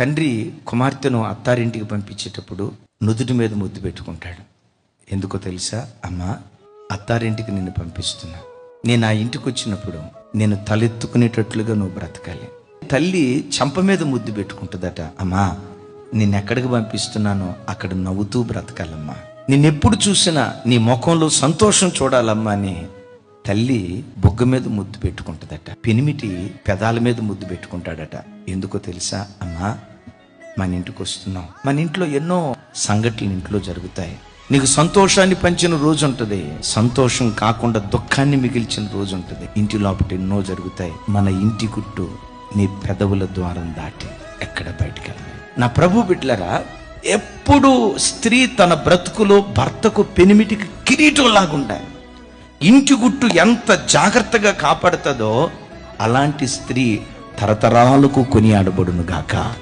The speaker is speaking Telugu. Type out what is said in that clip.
తండ్రి కుమార్తెను అత్తారింటికి పంపించేటప్పుడు నుదుటి మీద ముద్దు పెట్టుకుంటాడు. ఎందుకో తెలుసా? అమ్మా, అత్తారింటికి నిన్ను పంపిస్తున్నా. నేను ఆ ఇంటికి వచ్చినప్పుడు నేను తలెత్తుకునేటట్లుగా నువ్వు బ్రతకాలి. తల్లి చెంప మీద ముద్దు పెట్టుకుంటుందట. అమ్మా, నిన్నెక్కడికి పంపిస్తున్నానో అక్కడ నవ్వుతూ బ్రతకాలమ్మా. నిన్నెప్పుడు చూసినా నీ ముఖంలో సంతోషం చూడాలమ్మా అని తల్లి బొగ్గ మీద ముద్దు పెట్టుకుంటుందట. పెనిమిటి పెదాల మీద ముద్దు పెట్టుకుంటాడట. ఎందుకో తెలుసా? అమ్మా, మన ఇంటికి వస్తున్నావు. మన ఇంట్లో ఎన్నో సంఘటనలు ఇంట్లో జరుగుతాయి. నీకు సంతోషాన్ని పంచిన రోజు ఉంటుంది, సంతోషం కాకుండా దుఃఖాన్ని మిగిల్చిన రోజు ఉంటుంది. ఇంటి లోపల ఎన్నో జరుగుతాయి. మన ఇంటి గుట్టు నీ పెదవుల ద్వారం దాటి ఎక్కడ బయటికి వెళ్ళాలి. నా ప్రభు బిడ్డలారా, ఎప్పుడు స్త్రీ తన బ్రతుకులో భర్తకు పెనిమిటికి కిరీటంలాగా ఉండాలి. ఇంటి గుట్టు ఎంత జాగ్రత్తగా కాపాడుతుందో అలాంటి స్త్రీ తరతరాలకు కొనియాడబడును గాక.